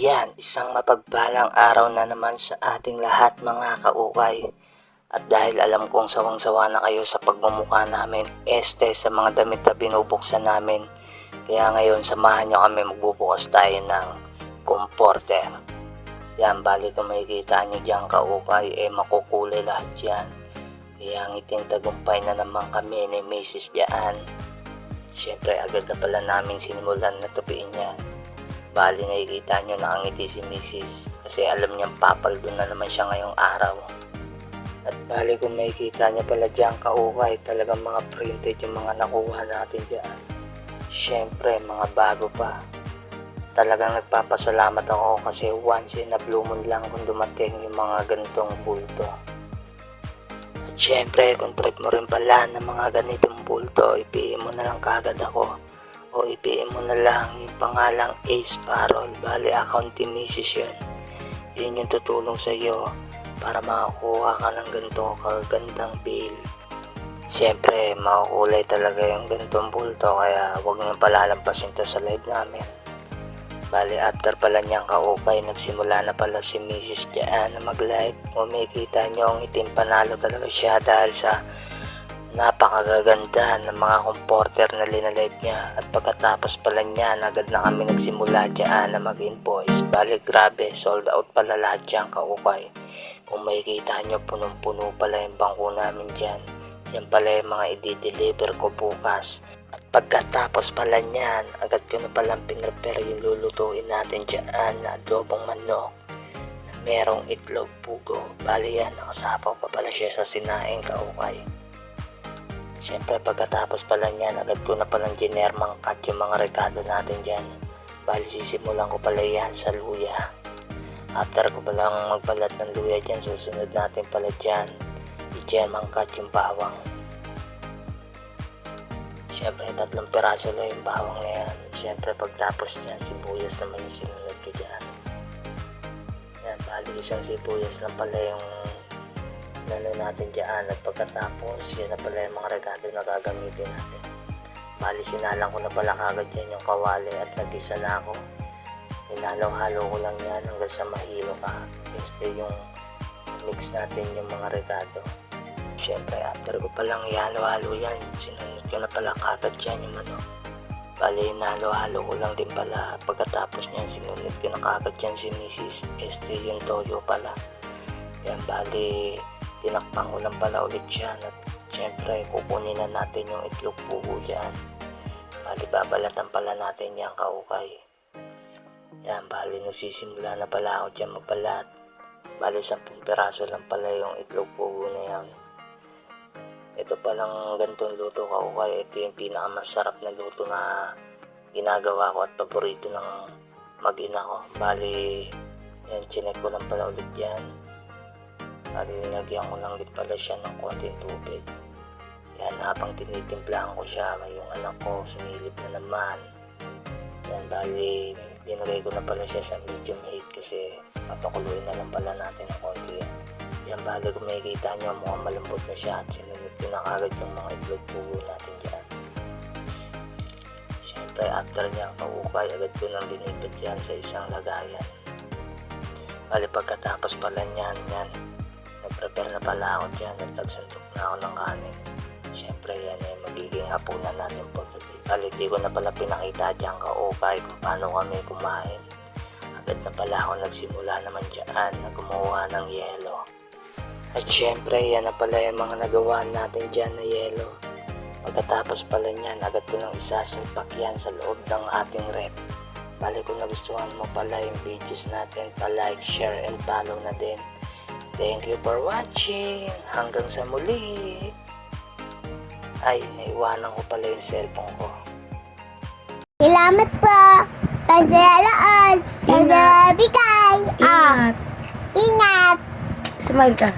Yan, isang mapagpalang araw na naman sa ating lahat mga kaukay. At dahil alam kong sawang-sawa na kayo sa pagmumukha namin, sa mga damit na binubuksan namin. Kaya ngayon samahan nyo kami, magbubukas tayo ng comforter. Yan, bali kung makikita nyo dyan kaukay, makukulay lahat yan. Kaya ngiting tagumpay na naman kami ni Mrs. Diyan. Siyempre agad na pala namin sinimulan na tupiin yan. Bali nakikita nyo nakangiti si Mrs. kasi alam niyang papaldo na naman siya ngayong araw. At bali kung makikita nyo pala dyan kaukay, talagang mga printed yung mga nakuha natin dyan. Siyempre mga bago pa. Talagang nagpapasalamat ako kasi once in a blue moon lang kung dumating yung mga ganitong bulto. At siyempre kung trip mo rin pala ng mga ganitong bulto, ipiin mo na lang kagad ako. O ipiin mo na lang yung pangalang Ace Parol. Bali account ni Mrs. yun. Yun yung tutulong sa iyo para makakuha ka ng ganito kagandang bill. Siyempre makukulay talaga yung ganitong bulto, kaya huwag nyo palalampasin to sa live namin. Bali after pala niyang kaukay, nagsimula na pala si Mrs. Diyan na mag live. Kung makikita nyo ang itim, panalo talaga siya dahil sa napakagaganda ng mga comforter na linalive niya. At pagkatapos pala niyan, agad na kami nagsimula dyan na mag-invoice. Bali grabe, sold out pala lahat dyan kaukay. Kung makikita nyo, punong-puno pala yung bangko namin dyan. Yan pala yung mga i-deliver ko bukas. At pagkatapos pala niyan, agad ko na palang pinrepare yung lulutuin natin dyan na adobong manok na merong itlog pugo. Bali yan, nakasapaw pa pala siya sa sinaing kaukay. Siyempre pagkatapos pala niyan, agad ko na palang ginermang cut yung mga rekado natin dyan. Bali sisimulan ko pala yan sa luya. After ko palang magbalat ng luya dyan, susunod natin pala dyan i-germang cut yung bawang. Siyempre 3 piraso lang yung bawang na yan. Siyempre pagtapos dyan, sibuyas naman yung sinunod ko dyan. Yan, bali isang sibuyas lang pala yung nano natin dyan. At pagkatapos yan na pala yung mga regalo na gagamitin natin. Bali sinalang ko na pala kagad dyan yung kawali at nag-isa na ako. Hinalo-halo ko lang yan hanggang sa mahilo ka. Yung mix natin yung mga regalo. Siyempre after ko palang ihalo-halo yan, sinunod ko na pala kagad dyan yung manok. Bali hinalo-halo ko lang din pala. Pagkatapos nyan, sinunod ko na kagad dyan si Mrs. Yung toyo pala. Yan, bali tinakpan ko lang pala ulit dyan. At siyempre kukunin na natin yung itlog pugo dyan. Bali babalatan pala natin yan kaukay. Yan, bali nagsisimula na pala ako dyan magbalat. Bali 10 piraso lang pala yung itlog pugo na yan. Ito palang ganitong luto kaukay. Ito yung pinakamasarap na luto na ginagawa ko at paborito ng mag-ina ko. Bali yan, chinek ko lang pala ulit yan. Bali nilagyan ko lang din pala siya ng konting tubig. Yan, habang tinitimplahan ko siya, yung anak ko sumilip na naman. Yan, bali dinagay ko na pala siya sa medium heat kasi papakuluin na lang pala natin ng konti yan. Yan, bali kung makikita nyo, mukhang malambot na siya at sinunod ko na kagad yung mga itlog pugo natin dyan. Siyempre after niya kaukay, agad ko nang linipid yan sa isang lagayan. Bali pagkatapos pala niyan, nag-prepare na pala ako dyan at nagsantok na ako ng kanin. Siyempre yan ay magiging hapunan natin po. Bali di ko na pala pinakita dyan kaukay kung paano kami kumain. Agad na pala ako nagsimula naman dyan na gumawa ng yelo. At syempre yan na pala yung mga nagawa natin dyan na yelo. Pagkatapos pala niyan, agad ko nang isasalpak yan sa loob ng ating rep. Bali kung nagustuhan mo pala yung videos natin, pa-like, share, and follow na din. Thank you for watching. Hanggang sa muli. Ay, naiwanan ko pala yung cellphone ko. Salamat po sa dalaon, sa bigay. Ingat. Ingat. Smile ka.